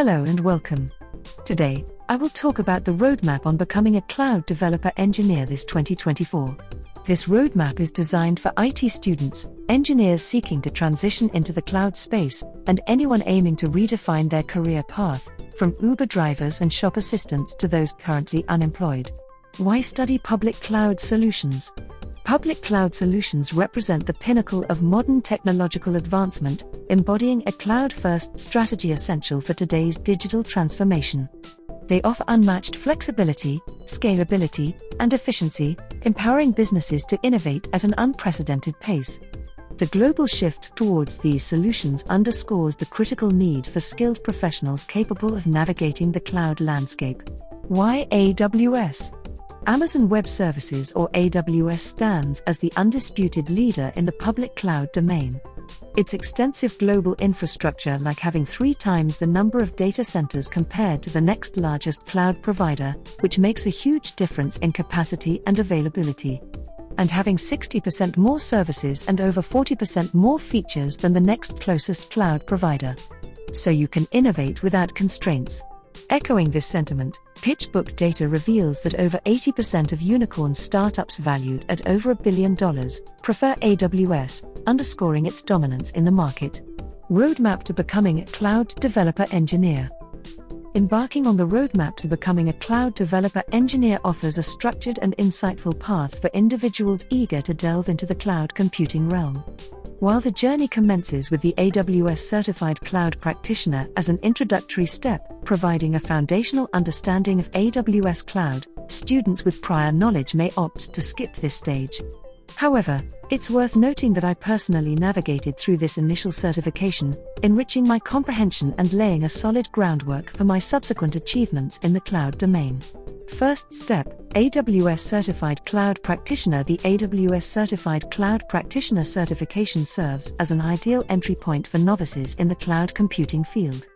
Hello and welcome. Today, I will talk about the roadmap on becoming a cloud developer engineer this 2024. This roadmap is designed for IT students, engineers seeking to transition into the cloud space, and anyone aiming to redefine their career path, from Uber drivers and shop assistants to those currently unemployed. Why study public cloud solutions? Public cloud solutions represent the pinnacle of modern technological advancement, embodying a cloud-first strategy essential for today's digital transformation. They offer unmatched flexibility, scalability, and efficiency, empowering businesses to innovate at an unprecedented pace. The global shift towards these solutions underscores the critical need for skilled professionals capable of navigating the cloud landscape. Why AWS? Amazon Web Services, or AWS, stands as the undisputed leader in the public cloud domain. Its extensive global infrastructure, like having 3 times the number of data centers compared to the next largest cloud provider, which makes a huge difference in capacity and availability. And having 60% more services and over 40% more features than the next closest cloud provider. So you can innovate without constraints. Echoing this sentiment, PitchBook data reveals that over 80% of unicorn startups valued at over $1 billion prefer AWS, underscoring its dominance in the market. Roadmap to becoming a cloud developer engineer. Embarking on the roadmap to becoming a cloud developer engineer offers a structured and insightful path for individuals eager to delve into the cloud computing realm. While the journey commences with the AWS Certified Cloud Practitioner as an introductory step, providing a foundational understanding of AWS Cloud, students with prior knowledge may opt to skip this stage. However, it's worth noting that I personally navigated through this initial certification, enriching my comprehension and laying a solid groundwork for my subsequent achievements in the cloud domain. First step, AWS Certified Cloud Practitioner. The AWS Certified Cloud Practitioner certification serves as an ideal entry point for novices in the cloud computing field.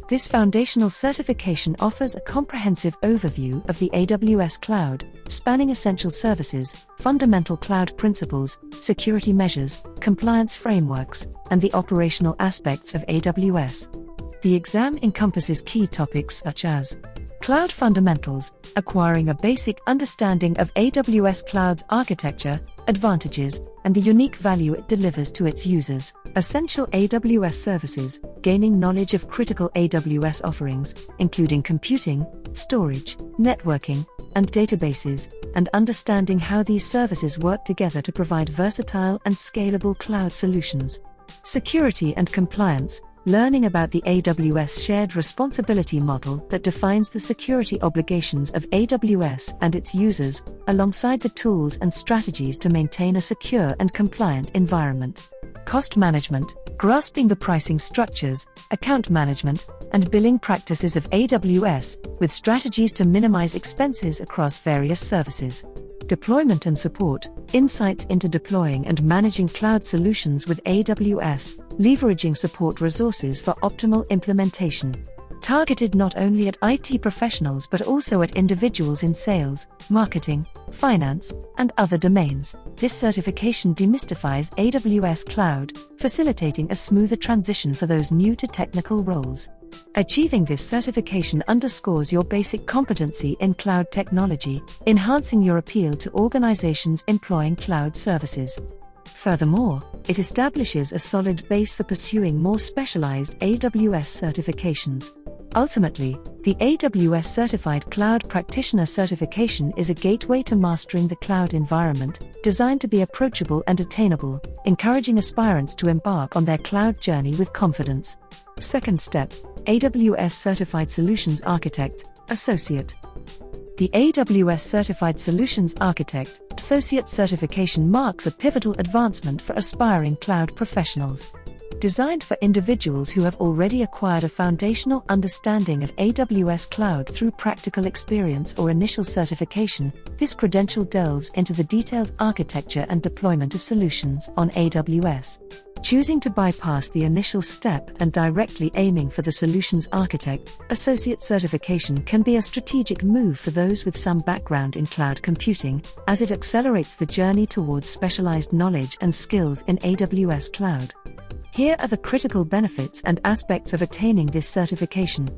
This foundational certification offers a comprehensive overview of the AWS cloud, spanning essential services, fundamental cloud principles, security measures, compliance frameworks, and the operational aspects of AWS. The exam encompasses key topics such as Cloud Fundamentals, acquiring a basic understanding of AWS Cloud's architecture, advantages, and the unique value it delivers to its users. Essential AWS services, gaining knowledge of critical AWS offerings, including computing, storage, networking, and databases, and understanding how these services work together to provide versatile and scalable cloud solutions. Security and compliance, learning about the AWS shared responsibility model that defines the security obligations of AWS and its users, alongside the tools and strategies to maintain a secure and compliant environment. Cost management, grasping the pricing structures, account management, and billing practices of AWS, with strategies to minimize expenses across various services. Deployment and support, insights into deploying and managing cloud solutions with AWS, leveraging support resources for optimal implementation. Targeted not only at IT professionals but also at individuals in sales, marketing, finance, and other domains. This certification demystifies AWS Cloud, facilitating a smoother transition for those new to technical roles. Achieving this certification underscores your basic competency in cloud technology, enhancing your appeal to organizations employing cloud services. Furthermore, it establishes a solid base for pursuing more specialized AWS certifications. Ultimately, the AWS Certified Cloud Practitioner certification is a gateway to mastering the cloud environment, designed to be approachable and attainable, encouraging aspirants to embark on their cloud journey with confidence. Second step, AWS Certified Solutions Architect, Associate. The AWS Certified Solutions Architect, Associate certification marks a pivotal advancement for aspiring cloud professionals. Designed for individuals who have already acquired a foundational understanding of AWS Cloud through practical experience or initial certification, this credential delves into the detailed architecture and deployment of solutions on AWS. Choosing to bypass the initial step and directly aiming for the Solutions Architect, Associate certification can be a strategic move for those with some background in cloud computing, as it accelerates the journey towards specialized knowledge and skills in AWS Cloud. Here are the critical benefits and aspects of attaining this certification.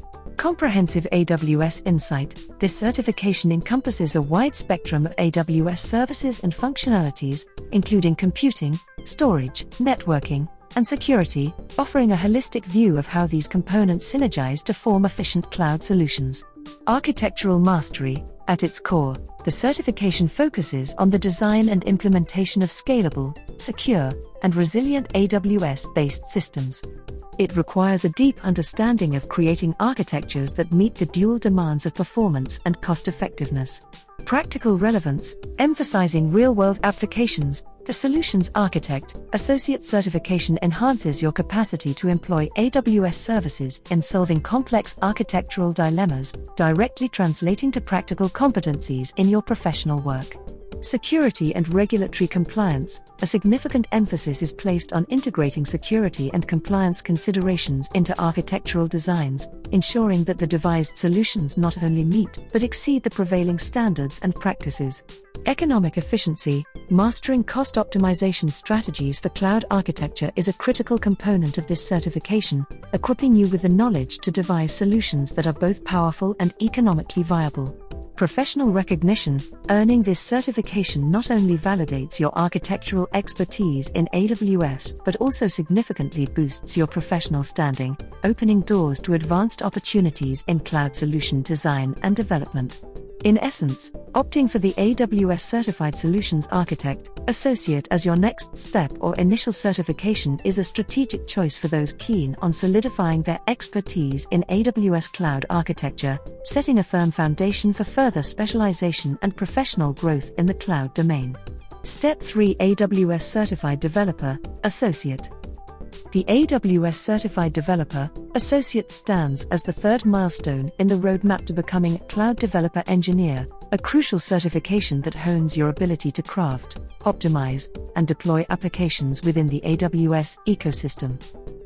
Comprehensive AWS Insight. This certification encompasses a wide spectrum of AWS services and functionalities, including computing, storage, networking, and security, offering a holistic view of how these components synergize to form efficient cloud solutions. Architectural mastery. At its core, the certification focuses on the design and implementation of scalable, secure, and resilient AWS-based systems. It requires a deep understanding of creating architectures that meet the dual demands of performance and cost-effectiveness. Practical relevance, emphasizing real-world applications. The Solutions Architect Associate certification enhances your capacity to employ AWS services in solving complex architectural dilemmas, directly translating to practical competencies in your professional work. Security and regulatory compliance. A significant emphasis is placed on integrating security and compliance considerations into architectural designs, ensuring that the devised solutions not only meet but exceed the prevailing standards and practices. Economic efficiency. Mastering cost optimization strategies for cloud architecture is a critical component of this certification, equipping you with the knowledge to devise solutions that are both powerful and economically viable. Professional recognition. Earning this certification not only validates your architectural expertise in AWS but also significantly boosts your professional standing, opening doors to advanced opportunities in cloud solution design and development. In essence, opting for the AWS Certified Solutions Architect Associate as your next step or initial certification is a strategic choice for those keen on solidifying their expertise in AWS cloud architecture, setting a firm foundation for further specialization and professional growth in the cloud domain. Step 3: AWS Certified Developer Associate. The AWS Certified Developer Associate stands as the third milestone in the roadmap to becoming a cloud developer engineer, a crucial certification that hones your ability to craft, optimize, and deploy applications within the AWS ecosystem.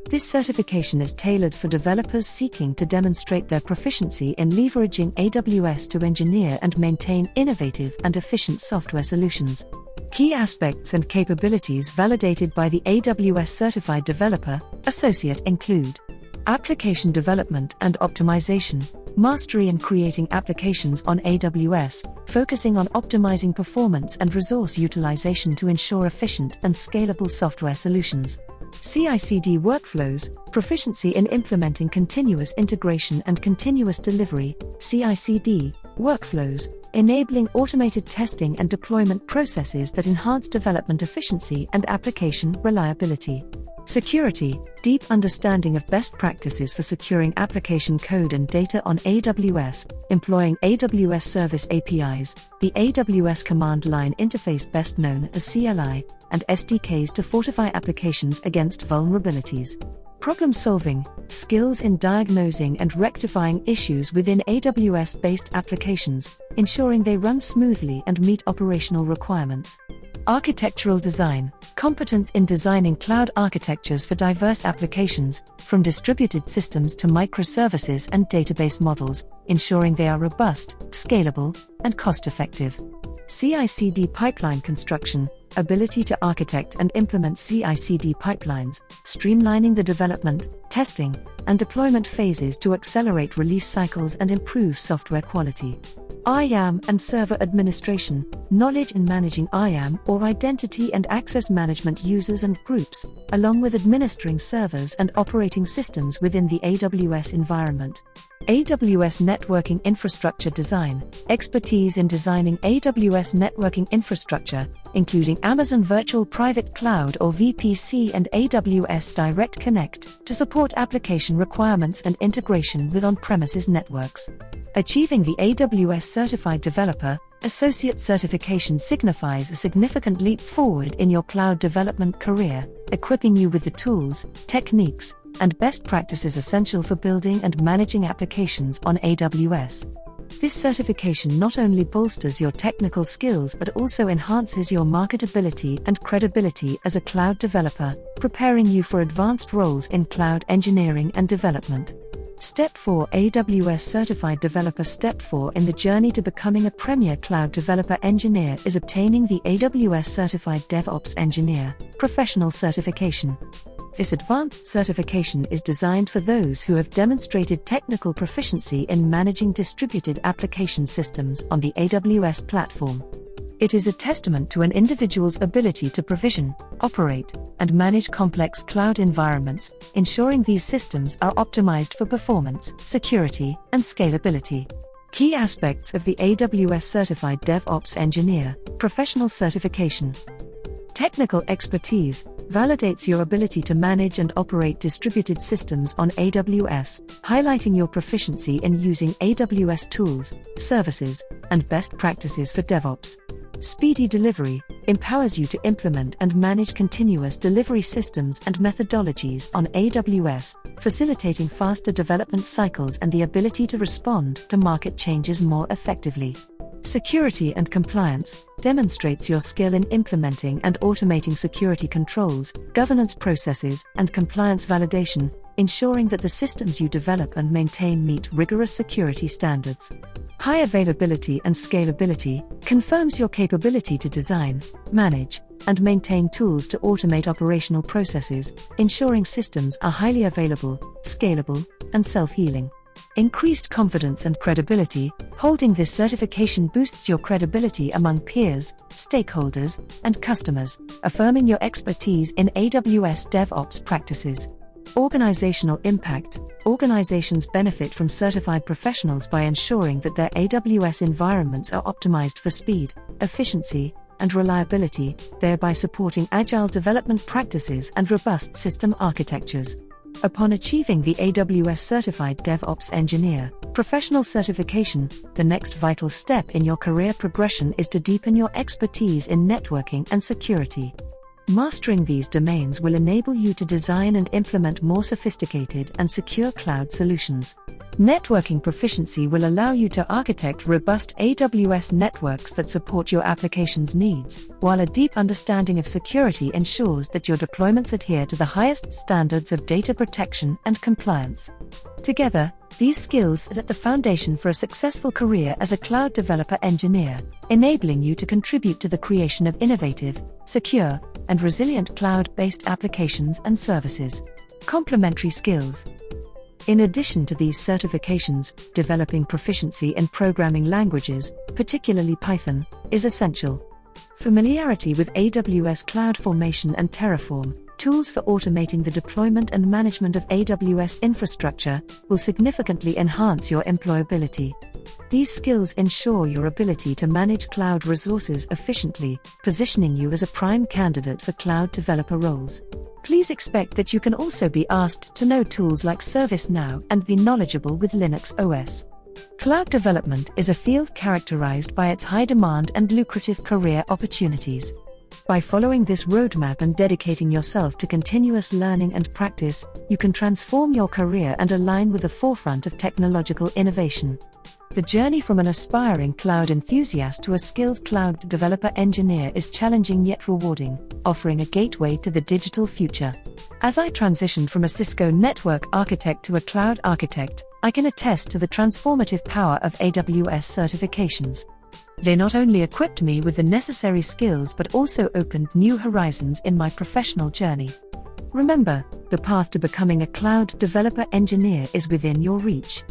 This certification is tailored for developers seeking to demonstrate their proficiency in leveraging AWS to engineer and maintain innovative and efficient software solutions. Key aspects and capabilities validated by the AWS Certified Developer Associate include application development and optimization, mastery in creating applications on AWS, focusing on optimizing performance and resource utilization to ensure efficient and scalable software solutions. CI/CD workflows, proficiency in implementing continuous integration and continuous delivery, CI/CD workflows, enabling automated testing and deployment processes that enhance development efficiency and application reliability. Security, deep understanding of best practices for securing application code and data on AWS, employing AWS Service APIs, the AWS Command Line Interface best known as CLI, and SDKs to fortify applications against vulnerabilities. Problem solving, skills in diagnosing and rectifying issues within AWS-based applications, ensuring they run smoothly and meet operational requirements. Architectural design, competence in designing cloud architectures for diverse applications, from distributed systems to microservices and database models, ensuring they are robust, scalable, and cost-effective. CI/CD pipeline construction, ability to architect and implement CI/CD pipelines, streamlining the development, testing, and deployment phases to accelerate release cycles and improve software quality. IAM and server administration, knowledge in managing IAM or identity and access management users and groups, along with administering servers and operating systems within the AWS environment. AWS networking infrastructure design, expertise in designing AWS networking infrastructure, including Amazon Virtual Private Cloud or VPC and AWS Direct Connect, to support application requirements and integration with on-premises networks. Achieving the AWS Certified Developer Associate certification signifies a significant leap forward in your cloud development career, equipping you with the tools, techniques, and best practices essential for building and managing applications on AWS. This certification not only bolsters your technical skills but also enhances your marketability and credibility as a cloud developer, preparing you for advanced roles in cloud engineering and development. Step 4: AWS Certified Developer. Step 4 in the journey to becoming a premier cloud developer engineer is obtaining the AWS Certified DevOps Engineer Professional Certification. This advanced certification is designed for those who have demonstrated technical proficiency in managing distributed application systems on the AWS platform. It is a testament to an individual's ability to provision, operate, and manage complex cloud environments, ensuring these systems are optimized for performance, security, and scalability. Key aspects of the AWS Certified DevOps Engineer Professional Certification. Technical expertise validates your ability to manage and operate distributed systems on AWS, highlighting your proficiency in using AWS tools, services, and best practices for DevOps. Speedy delivery empowers you to implement and manage continuous delivery systems and methodologies on AWS, facilitating faster development cycles and the ability to respond to market changes more effectively. Security and compliance demonstrates your skill in implementing and automating security controls, governance processes, and compliance validation, ensuring that the systems you develop and maintain meet rigorous security standards. High availability and scalability confirms your capability to design, manage, and maintain tools to automate operational processes, ensuring systems are highly available, scalable, and self-healing. Increased confidence and credibility. Holding this certification boosts your credibility among peers, stakeholders, and customers, affirming your expertise in AWS DevOps practices. Organizational impact. Organizations benefit from certified professionals by ensuring that their AWS environments are optimized for speed, efficiency, and reliability, thereby supporting agile development practices and robust system architectures. Upon achieving the AWS Certified DevOps Engineer Professional Certification, the next vital step in your career progression is to deepen your expertise in networking and security. Mastering these domains will enable you to design and implement more sophisticated and secure cloud solutions. Networking proficiency will allow you to architect robust AWS networks that support your application's needs, while a deep understanding of security ensures that your deployments adhere to the highest standards of data protection and compliance. Together, these skills set the foundation for a successful career as a cloud developer engineer, enabling you to contribute to the creation of innovative, secure, and resilient cloud-based applications and services. Complementary skills. In addition to these certifications, developing proficiency in programming languages, particularly Python, is essential. Familiarity with AWS CloudFormation and Terraform, tools for automating the deployment and management of AWS infrastructure, will significantly enhance your employability. These skills ensure your ability to manage cloud resources efficiently, positioning you as a prime candidate for cloud developer roles. Please expect that you can also be asked to know tools like ServiceNow and be knowledgeable with Linux OS. Cloud development is a field characterized by its high demand and lucrative career opportunities. By following this roadmap and dedicating yourself to continuous learning and practice, you can transform your career and align with the forefront of technological innovation. The journey from an aspiring cloud enthusiast to a skilled cloud developer engineer is challenging yet rewarding, offering a gateway to the digital future. As I transitioned from a Cisco network architect to a cloud architect, I can attest to the transformative power of AWS certifications. They not only equipped me with the necessary skills but also opened new horizons in my professional journey. Remember, the path to becoming a cloud developer engineer is within your reach.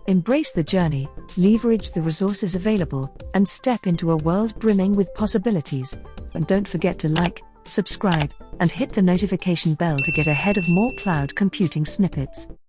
Embrace the journey, leverage the resources available, and step into a world brimming with possibilities. And don't forget to like, subscribe, and hit the notification bell to get ahead of more cloud computing snippets.